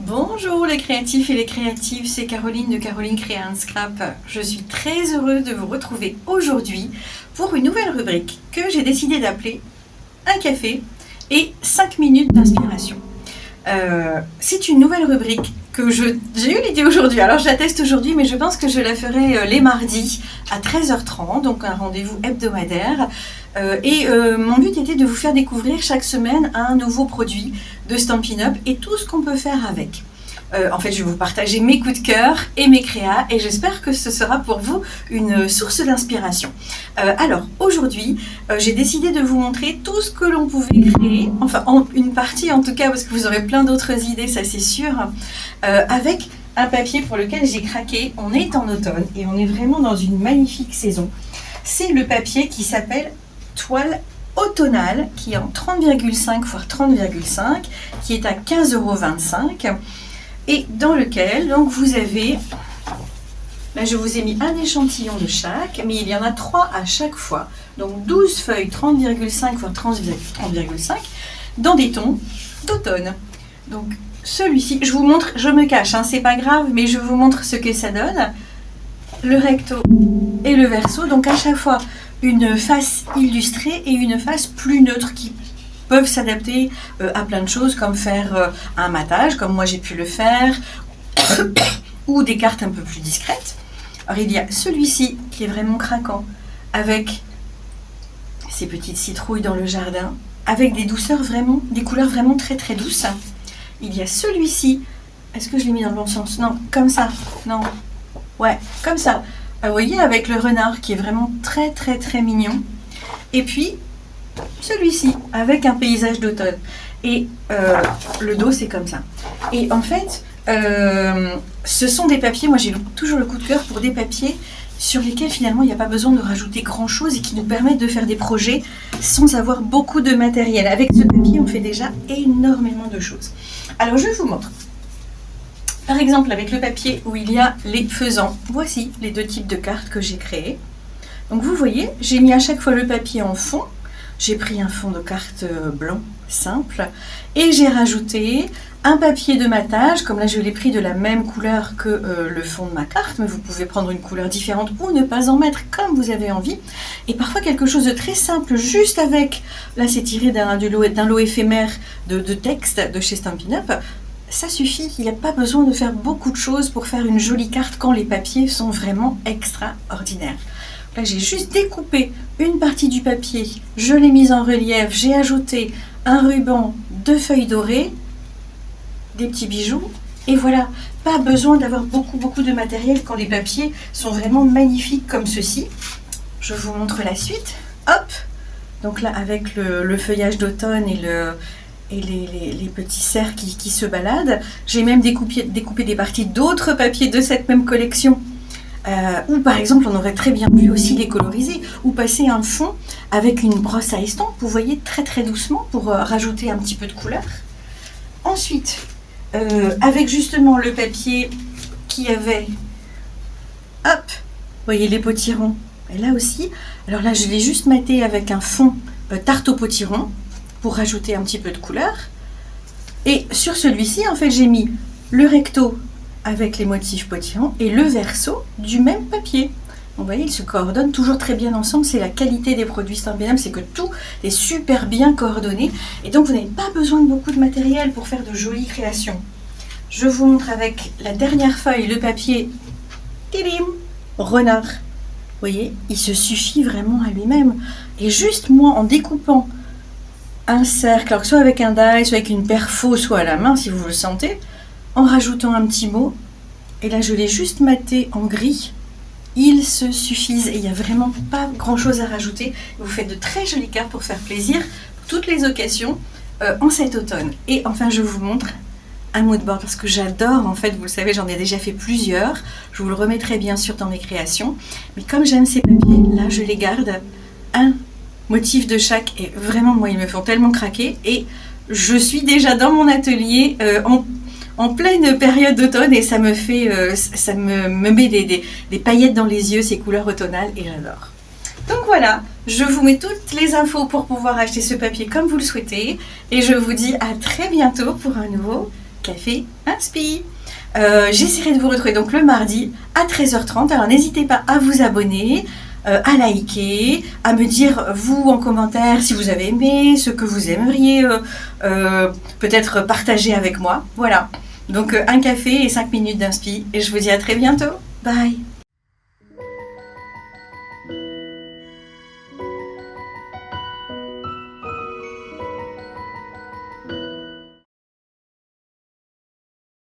Bonjour les créatifs et les créatives, c'est Caroline de Caroline Créa un Scrap. Je suis très heureuse de vous retrouver aujourd'hui pour une nouvelle rubrique que j'ai décidé d'appeler un café et 5 minutes d'inspiration. C'est une nouvelle rubrique que j'ai eu l'idée aujourd'hui, alors je la teste aujourd'hui mais je pense que je la ferai les mardis à 13h30, donc un rendez-vous hebdomadaire. Mon but était de vous faire découvrir chaque semaine un nouveau produit de Stampin' Up et tout ce qu'on peut faire avec. En fait, je vais vous partager mes coups de cœur et mes créas et j'espère que ce sera pour vous une source d'inspiration. Alors, aujourd'hui, j'ai décidé de vous montrer tout ce que l'on pouvait créer, enfin, une partie en tout cas, parce que vous aurez plein d'autres idées, ça c'est sûr, avec un papier pour lequel j'ai craqué. On est en automne et on est vraiment dans une magnifique saison. C'est le papier qui s'appelle Toile automnale, qui est en 30,5 x 30,5, qui est à 15,25 € et dans lequel donc vous avez, là je vous ai mis un échantillon de chaque, mais il y en a 3 à chaque fois, donc 12 feuilles 30,5 x 30,5 dans des tons d'automne. Donc celui-ci, je vous montre, je me cache, hein, c'est pas grave, mais je vous montre ce que ça donne. Le recto et le verso, donc à chaque fois une face illustrée et une face plus neutre qui peuvent s'adapter à plein de choses, comme faire un matage, comme moi j'ai pu le faire, ou des cartes un peu plus discrètes. Alors il y a celui-ci qui est vraiment craquant, avec ces petites citrouilles dans le jardin, avec des douceurs vraiment, des couleurs vraiment très très douces. Il y a celui-ci, est-ce que je l'ai mis dans le bon sens? Non, comme ça, non, ouais, comme ça. Vous voyez, avec le renard qui est vraiment très très très mignon. Et puis celui-ci avec un paysage d'automne. Et le dos c'est comme ça. Et en fait, ce sont des papiers, moi j'ai toujours le coup de cœur pour des papiers sur lesquels finalement il n'y a pas besoin de rajouter grand chose et qui nous permettent de faire des projets sans avoir beaucoup de matériel. Avec ce papier on fait déjà énormément de choses. Alors je vous montre. Par exemple, avec le papier où il y a les faisans, voici les deux types de cartes que j'ai créées. Donc vous voyez, j'ai mis à chaque fois le papier en fond. J'ai pris un fond de carte blanc simple et j'ai rajouté un papier de matage. Comme là, je l'ai pris de la même couleur que le fond de ma carte, mais vous pouvez prendre une couleur différente ou ne pas en mettre comme vous avez envie. Et parfois, quelque chose de très simple, juste avec, là c'est tiré d'un lot éphémère de texte de chez Stampin' Up. Ça suffit, il n'y a pas besoin de faire beaucoup de choses pour faire une jolie carte quand les papiers sont vraiment extraordinaires. Là, j'ai juste découpé une partie du papier, je l'ai mise en relief, j'ai ajouté un ruban, 2 feuilles dorées, des petits bijoux, et voilà, pas besoin d'avoir beaucoup de matériel quand les papiers sont vraiment magnifiques comme ceci. Je vous montre la suite. Hop, donc là, avec le feuillage d'automne et les petits cerfs qui se baladent. J'ai même découpé des parties d'autres papiers de cette même collection. Ou par exemple, on aurait très bien pu aussi les coloriser ou passer un fond avec une brosse à estampes, vous voyez, très très doucement pour rajouter un petit peu de couleur. Ensuite, avec justement le papier qui avait, hop, vous voyez les potirons. Et là aussi, alors là je l'ai juste maté avec un fond tarte au potiron pour rajouter un petit peu de couleur. Et sur celui-ci, en fait, j'ai mis le recto avec les motifs potirons et le verso du même papier. Vous voyez, ils se coordonnent toujours très bien ensemble. C'est la qualité des produits Stampin' Up, c'est que tout est super bien coordonné. Et donc, vous n'avez pas besoin de beaucoup de matériel pour faire de jolies créations. Je vous montre avec la dernière feuille, le papier tilim, renard. Vous voyez, il se suffit vraiment à lui-même. Et juste moi, en découpant un cercle, alors soit avec un die, soit avec une perfo, soit à la main si vous le sentez, en rajoutant un petit mot, et là je l'ai juste maté en gris, ils se suffisent et il n'y a vraiment pas grand chose à rajouter. Vous faites de très jolies cartes pour faire plaisir pour toutes les occasions en cet automne. Et enfin je vous montre un mood board parce que j'adore, en fait, vous le savez, j'en ai déjà fait plusieurs, je vous le remettrai bien sûr dans mes créations, mais comme j'aime ces papiers, là je les garde, un motif de chaque, et vraiment moi ils me font tellement craquer et je suis déjà dans mon atelier en pleine période d'automne et ça me fait, ça me met des paillettes dans les yeux, ces couleurs automnales, et j'adore. Donc voilà, je vous mets toutes les infos pour pouvoir acheter ce papier comme vous le souhaitez et je vous dis à très bientôt pour un nouveau Café Inspi. J'essaierai de vous retrouver donc le mardi à 13h30. Alors n'hésitez pas à vous abonner, à liker, à me dire vous en commentaire si vous avez aimé, ce que vous aimeriez peut-être partager avec moi. Voilà. Donc un café et 5 minutes d'inspi. Et je vous dis à très bientôt. Bye.